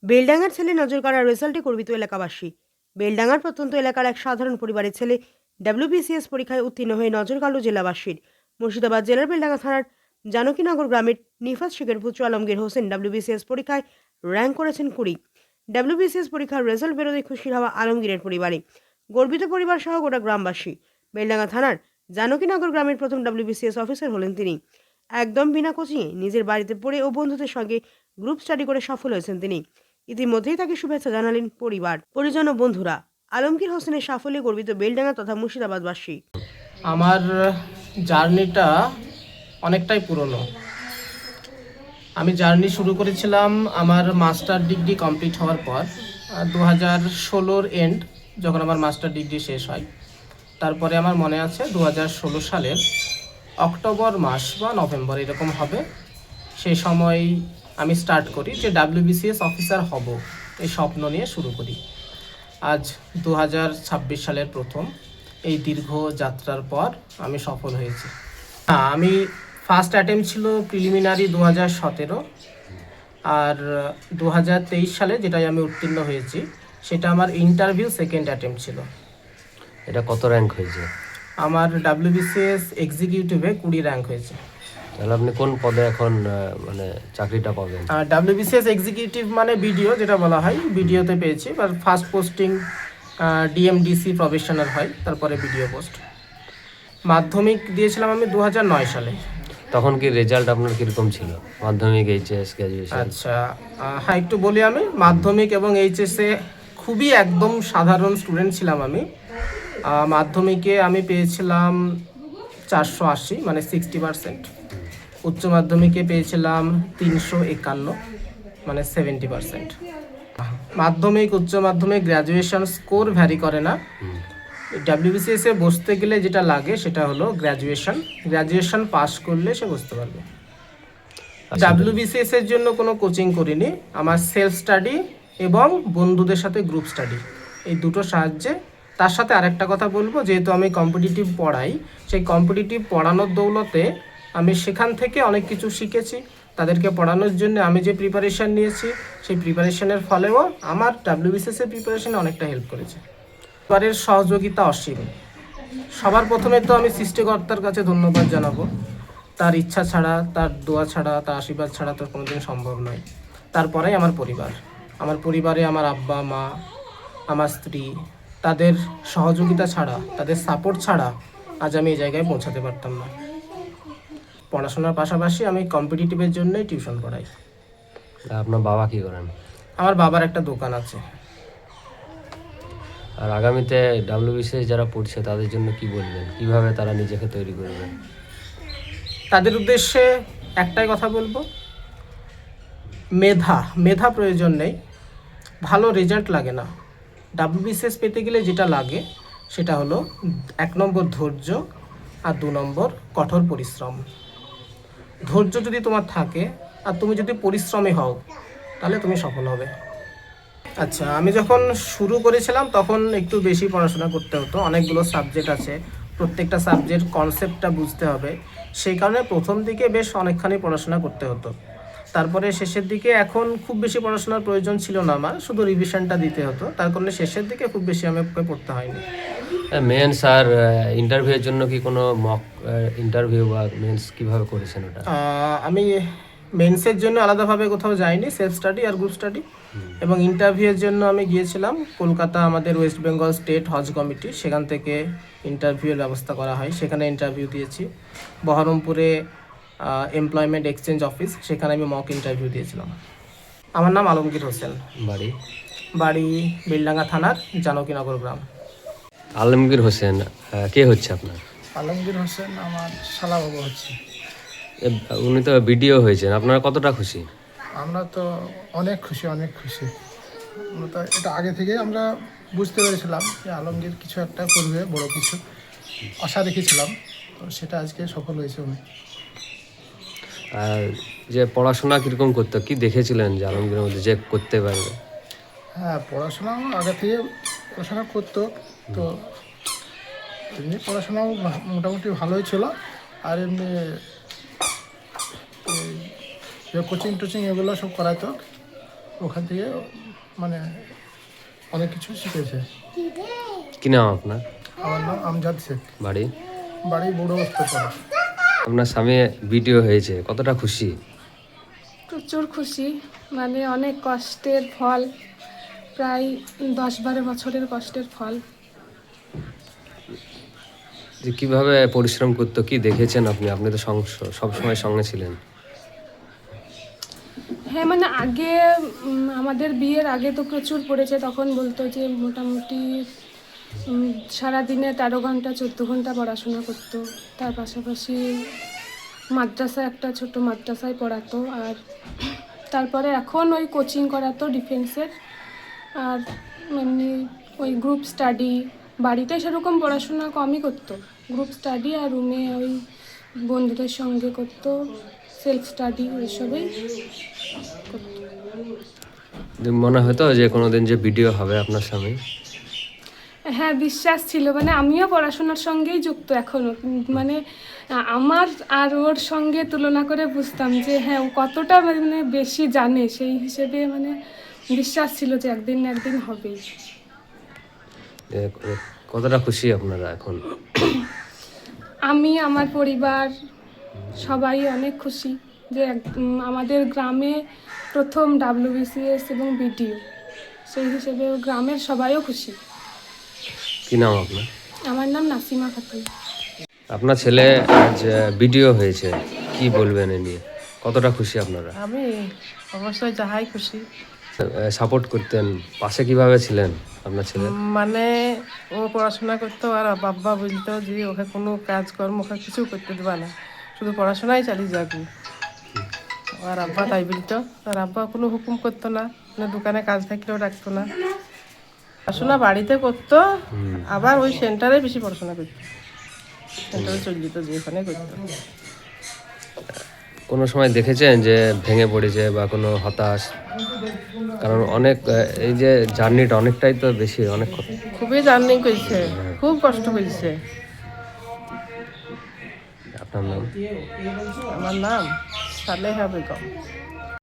বেলডাঙ্গার ছেলে নজর কাড়ার রেজাল্টে গর্বিত এলাকাবাসী। বেলডাঙ্গার প্রত্যন্ত এলাকার এক সাধারণ পরিবারের ছেলে ডাব্লিউবিসিএস পরীক্ষায় উত্তীর্ণ হয়ে নজর কাড়ল জেলাবাসীর। মুর্শিদাবাদ জেলার বেলডাঙ্গা থানার জানকীনগর গ্রামের নিফাজ শেখের পুত্র আলমগীর হোসেন ডাব্লিউবিসিএস পরীক্ষায় র্যাঙ্ক করেছেন 20। ডাব্লিউবিসিএস পরীক্ষার রেজাল্ট বেরোতে খুশির হাওয়া আলমগীরের পরিবারে। গর্বিত পরিবার সহ গোটা গ্রামবাসী। বেলডাঙ্গা থানার জানকীনগর গ্রামের প্রথম ডাব্লিউবিসিএস অফিসার হলেন তিনি। একদম বিনা কোচিংয়ে নিজের বাড়িতে পড়ে ও বন্ধুদের সঙ্গে গ্রুপ স্টাডি করে সফল হয়েছেন তিনি। ইতিমধ্যেই তাকে শুভেচ্ছা জানালেন পরিবার, পরিজন ও বন্ধুরা। আলমগীর হোসেনের সাফল্যে গর্বিত বেলডাঙ্গা তথা মুর্শিদাবাদবাসী। আমার জার্নিটা অনেকটাই পুরনো। আমি জার্নি শুরু করেছিলাম আমার মাস্টার ডিগ্রি কমপ্লিট হওয়ার পর 2016 এন্ড, যখন আমার মাস্টার ডিগ্রি শেষ হয়। তারপরে আমার মনে আছে 2016 সালের অক্টোবর মাস বা নভেম্বর এরকম হবে, সেই সময় আমি স্টার্ট করি যে ডাব্লিউবিসিএস অফিসার হব, এই স্বপ্ন নিয়ে শুরু করি। আজ 2026 সালের প্রথম এই দীর্ঘ যাত্রার পর আমি সফল হয়েছি। আমি ফার্স্ট অ্যাটেম্প ছিল প্রিলিমিনারি 2017, আর 2023 সালে যেটাই আমি উত্তীর্ণ হয়েছি সেটা আমার ইন্টারভিউ সেকেন্ড অ্যাটেম্প ছিল। এটা কত র্যাঙ্ক হয়েছে? আমার ডাব্লিউবিসিএস এক্সিকিউটিভে 20 র্যাঙ্ক হয়েছে। তাহলে আপনি কোন পদে এখন মানে চাকরিটা পাবেন? ডাব্লিউবিসিএস এক্সিকিউটিভ মানে বিডিও যেটা বলা হয়, বিডিওতে পেয়েছি। বা ফার্স্ট পোস্টিং ডিএমডিসি প্রফেশনাল হয়, তারপরে বিডিও পোস্ট। মাধ্যমিক দিয়েছিলাম আমি 2009 সালে। তখন কি রেজাল্ট আপনার কীরকম ছিল? মাধ্যমিক, এইচএস, গ্র্যাজুয়েশন? আচ্ছা, হ্যাঁ, একটু বলি। আমি মাধ্যমিক এবং এইচএসে খুবই একদম সাধারণ স্টুডেন্ট ছিলাম আমি। মাধ্যমিকে আমি পেয়েছিলাম 480, মানে 60%। উচ্চ মাধ্যমিকে পেয়েছিলাম 351, মানে 70%। মাধ্যমিক, উচ্চ মাধ্যমিক, গ্র্যাজুয়েশন স্কোর ভ্যারি করে না। ডাব্লিউবিসিএস এ বসতে গেলে যেটা লাগে সেটা হলো গ্র্যাজুয়েশন পাস করলে সে বসতে পারবে। ডাব্লিউবিসিএস এর জন্য কোনো কোচিং করিনি, আমার সেলফ স্টাডি এবং বন্ধুদের সাথে গ্রুপ স্টাডি, এই দুটো সাহায্যে। তার সাথে আরেকটা কথা বলবো, যেহেতু আমি কম্পিটিটিভ পড়াই, সেই কম্পিটিটিভ পড়ানোর দৌলতে আমি সেখান থেকে অনেক কিছু শিখেছি। তাদেরকে পড়ানোর জন্য আমি যে প্রিপারেশান নিয়েছি, সেই প্রিপারেশনের ফলেও আমার ডাব্লিউবিসিএস এর প্রিপারেশনে অনেকটা হেল্প করেছে। পরিবারের সহযোগিতা অসীম। সবার প্রথমে তো আমি সৃষ্টিকর্তার কাছে ধন্যবাদ জানাবো। তার ইচ্ছা ছাড়া, তার দোয়া ছাড়া, তার আশীর্বাদ ছাড়া তো কোনোদিন সম্ভব নয়। তারপরেই আমার পরিবার। আমার পরিবারে আমার আব্বা মা, আমার স্ত্রী, তাদের সহযোগিতা ছাড়া, তাদের সাপোর্ট ছাড়া আজ আমি এই জায়গায় পৌঁছাতে পারতাম না। পড়াশোনার পাশাপাশি আমি কম্পিটিটিভের জন্যই টিউশন পড়াই। আপনার বাবা কি করেন? আমার বাবার একটা দোকান আছে। আর আগামীতে ডাব্লিউবিসিএস যারা পড়ছে তাদের জন্য কি বলবেন? কিভাবে তারা নিজেকে তৈরি করবে? তাদের উদ্দেশ্যে একটাই কথা বলবো, মেধা প্রয়োজন নেই, ভালো রেজাল্ট লাগে না। ডাব্লিউবিসিএস পেতে গেলে যেটা লাগে সেটা হলো 1 নম্বর ধৈর্য, আর 2 নম্বর কঠোর পরিশ্রম। ধৈর্য যদি তোমার থাকে আর তুমি যদি পরিশ্রমী হও, তাহলে তুমি সফল হবে। আচ্ছা, আমি যখন শুরু করেছিলাম তখন একটু বেশি পড়াশোনা করতে হতো। অনেকগুলো সাবজেক্ট আছে, প্রত্যেকটা সাবজেক্ট কনসেপ্টটা বুঝতে হবে। সেই কারণে প্রথম দিকে বেশ অনেকখানি পড়াশোনা করতে হতো। তারপরে শেষের দিকে এখন খুব বেশি পড়াশোনার প্রয়োজন ছিল না, আমার শুধু রিভিশনটা দিতে হতো। তার কারণে শেষের দিকে খুব বেশি আমাকে পড়তে হয়নি। মেন্স আর ইন্টারভিউয়ের জন্য কি কোনো মক ইন্টারভিউ বা মেন্স কিভাবে করেছেন ওটা? আমি মেন্সের জন্য আলাদাভাবে কোথাও যাইনি, সেলফ স্টাডি আর গ্রুপ স্টাডি। এবং ইন্টারভিউয়ের জন্য আমি গিয়েছিলাম কলকাতা, আমাদের ওয়েস্ট বেঙ্গল স্টেট হজ কমিটি, সেখান থেকে ইন্টারভিউয়ের ব্যবস্থা করা হয়, সেখানে ইন্টারভিউ দিয়েছি। বহরমপুরে এমপ্লয়মেন্ট এক্সচেঞ্জ অফিস, সেখানে আমি মক ইন্টারভিউ দিয়েছিলাম। আমার নাম আলমগীর হোসেন। বাড়ি বেলডাঙ্গা থানার জানকীনগর গ্রাম। আলমগীর হোসেন কে হচ্ছে আপনার? আলমগীর হোসেন আমার শালাবাবু হচ্ছে। উনি তো বিডিও হয়েছেন, আপনারা কতটা খুশি? আমরা তো অনেক খুশি। আমরা তো এটা আগে থেকেই আমরা বুঝতে পেরেছিলাম যে আলমগীর কিছু একটা করবে, বড় কিছু আশা রেখেছিলাম, তো সেটা আজকে সফল হয়েছে উনি। আর যে পড়াশোনা কীরকম করতো, কি দেখেছিলেন যে আলমগীরের মধ্যে যে করতে পারবে? হ্যাঁ, পড়াশোনা আগে থেকে পড়াশোনা করতো, তো এমনি পড়াশোনাও মোটামুটি ভালোই ছিল। আর এমনি কোচিং টোচিং এগুলো সব করাতো, ওখান থেকে মানে অনেক কিছু শিখেছে। কি নাম আপনার? আমার নাম আমজাদ শেখ, বাড়ি? বাড়ি বুড়ো বস্ত্রপাড়া। আপনার স্বামী ভিডিও হয়েছে, কতটা খুশি? প্রচুর খুশি, মানে অনেক কষ্টের ফল, প্রায় 10-12 বছরের কষ্টের ফল। যে কিভাবে পরিশ্রম করতো, কি দেখেছেন আপনি? আপনি তো সবসময় সঙ্গে ছিলেন। হ্যাঁ, মানে আগে আমাদের বিয়ের আগে তো প্রচুর পড়েছে। তখন বলতো যে মোটামুটি সারাদিনে 13 ঘন্টা 14 ঘন্টা পড়াশোনা করতো। তার পাশাপাশি মাদ্রাসা, একটা ছোট মাদ্রাসায় পড়াতো। আর তারপরে এখন ওই কোচিং করাতো ডিফেন্সের। আর এমনি ওই গ্রুপ স্টাডি, বাড়িতে সেরকম পড়াশোনা কমই করতো। গ্রুপ স্টাডি আর রুমে ওই বন্ধুদের সঙ্গে করতো, সেলফ স্টাডি ওইসবই করতো। যে মনে হতো যে কোনোদিন যে ভিডিও হবে আপনার স্বামী? হ্যাঁ, বিশ্বাস ছিল। মানে আমিও পড়াশোনার সঙ্গেই যুক্ত এখনও। মানে আমার আর ওর সঙ্গে তুলনা করে বুঝতাম যে হ্যাঁ, ও কতটা মানে বেশি জানে। সেই হিসেবে মানে বিশ্বাস ছিল যে একদিন না একদিন হবেই। যে কতটা খুশি আপনারা এখন? আমি, আমার পরিবার সবাই অনেক খুশি যে আমাদের গ্রামে প্রথম WBCS এবং BDO, সেই হিসেবে গ্রামের সবাইও খুশি। কি নাম আপনার? আমার নাম নাসিমা খাতুন। আপনার ছেলে আজ ভিডিও হয়েছে, কি বলবেন এ নিয়ে? কতটা খুশি আপনারা? আমি অবশ্যই যাহাই খুশি। সাপোর্ট করতেন, পাশে কিভাবে ছিলেন আপনার ছেলে? মানে ও পড়াশোনা করতো আর বাবা বলতো যে ওকে কোনো কাজকর্ম ওকে কিছু করতে দেবা না, শুধু পড়াশোনাই চালিয়ে যাবি। আর আব্বা তাই বলতো। আর আব্বা কোনো হুকুম করতো না, কোনো দোকানে কাজ থাকলেও রাখতো না। পড়াশোনা বাড়িতে করতো, আবার ওই সেন্টারে বেশি পড়াশোনা করতো। সেন্টারে চলে যেত, যেখানে করতো। কোনো সময় দেখেছেন যে ভেঙে পড়েছে বা কোনো হতাশ? কারণ অনেক এই যে জার্নিটা অনেকটাই তো বেশি, অনেক খুবই জার্নি করছে, খুব কষ্ট করছে। আপনার নাম? আমার নাম সালেহা বেগম।